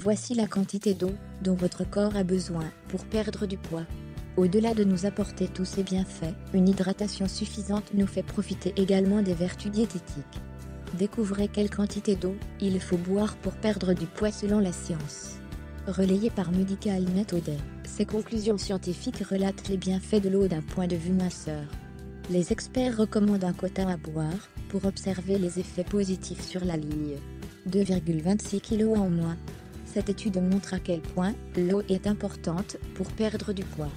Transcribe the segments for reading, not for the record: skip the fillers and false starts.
Voici la quantité d'eau dont votre corps a besoin pour perdre du poids. Au-delà de nous apporter tous ces bienfaits, une hydratation suffisante nous fait profiter également des vertus diététiques. Découvrez quelle quantité d'eau il faut boire pour perdre du poids selon la science. Relayé par Medical Methode, ces conclusions scientifiques relatent les bienfaits de l'eau d'un point de vue minceur. Les experts recommandent un quota à boire pour observer les effets positifs sur la ligne. 2,26 kg en moins. Cette étude montre à quel point l'eau est importante pour perdre du poids.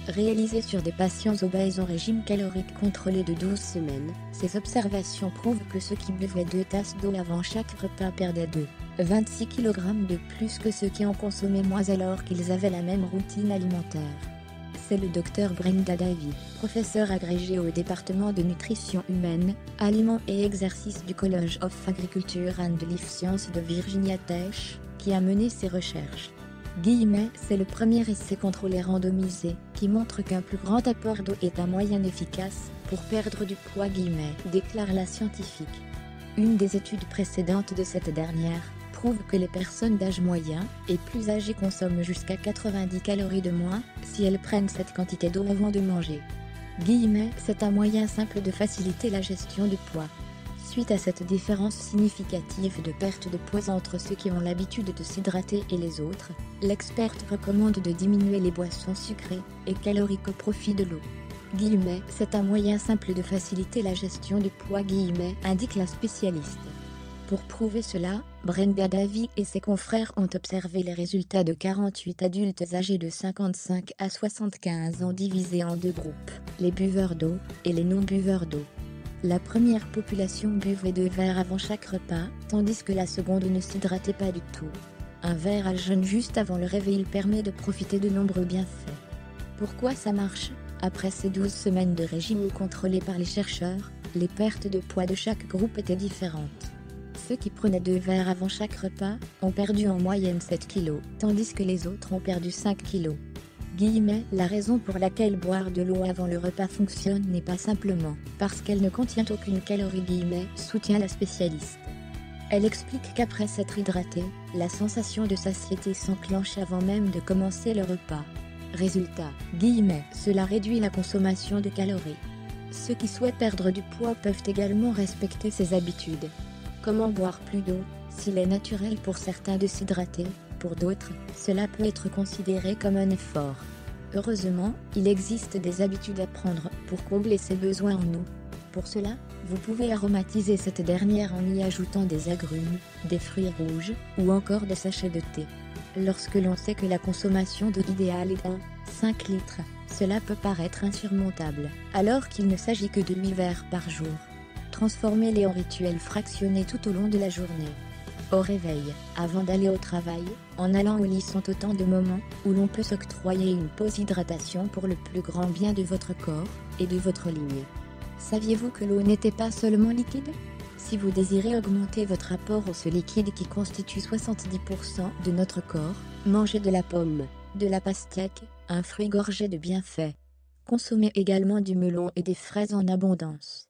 Réalisée sur des patients obèses en régime calorique contrôlé de 12 semaines, ces observations prouvent que ceux qui buvaient 2 tasses d'eau avant chaque repas perdaient 2,26 kg de plus que ceux qui en consommaient moins alors qu'ils avaient la même routine alimentaire. C'est le Dr Brenda Davy, professeur agrégé au département de nutrition humaine, aliments et exercices du College of Agriculture and Life Sciences de Virginia Tech, qui a mené ces recherches. C'est le premier essai contrôlé randomisé qui montre qu'un plus grand apport d'eau est un moyen efficace pour perdre du poids, déclare la scientifique. Une des études précédentes de cette dernière prouve que les personnes d'âge moyen et plus âgées consomment jusqu'à 90 calories de moins si elles prennent cette quantité d'eau avant de manger. C'est un moyen simple de faciliter la gestion du poids. Suite à cette différence significative de perte de poids entre ceux qui ont l'habitude de s'hydrater et les autres, l'experte recommande de diminuer les boissons sucrées et caloriques au profit de l'eau. C'est un moyen simple de faciliter la gestion du poids, indique la spécialiste. Pour prouver cela, Brenda Davy et ses confrères ont observé les résultats de 48 adultes âgés de 55 à 75 ans divisés en 2 groupes, les buveurs d'eau et les non-buveurs d'eau. La première population buvait 2 verres avant chaque repas, tandis que la seconde ne s'hydratait pas du tout. Un verre à jeun juste avant le réveil permet de profiter de nombreux bienfaits. Pourquoi ça marche? Après ces 12 semaines de régime contrôlé par les chercheurs, les pertes de poids de chaque groupe étaient différentes. Ceux qui prenaient 2 verres avant chaque repas ont perdu en moyenne 7 kg, tandis que les autres ont perdu 5 kg. La raison pour laquelle boire de l'eau avant le repas fonctionne n'est pas simplement parce qu'elle ne contient aucune calorie, soutient la spécialiste. Elle explique qu'après s'être hydraté, la sensation de satiété s'enclenche avant même de commencer le repas. Résultat, cela réduit la consommation de calories. Ceux qui souhaitent perdre du poids peuvent également respecter ces habitudes. Comment boire plus d'eau? S'il est naturel pour certains de s'hydrater, pour d'autres, cela peut être considéré comme un effort. Heureusement, il existe des habitudes à prendre pour combler ces besoins en eau. Pour cela, vous pouvez aromatiser cette dernière en y ajoutant des agrumes, des fruits rouges, ou encore des sachets de thé. Lorsque l'on sait que la consommation d'eau idéale est de 5 litres, cela peut paraître insurmontable, alors qu'il ne s'agit que de 8 verres par jour. Transformez-les en rituels fractionnés tout au long de la journée. Au réveil, avant d'aller au travail, en allant au lit sont autant de moments où l'on peut s'octroyer une pause hydratation pour le plus grand bien de votre corps et de votre ligne. Saviez-vous que l'eau n'était pas seulement liquide? Si vous désirez augmenter votre apport en ce liquide qui constitue 70% de notre corps, mangez de la pomme, de la pastèque, un fruit gorgé de bienfaits. Consommez également du melon et des fraises en abondance.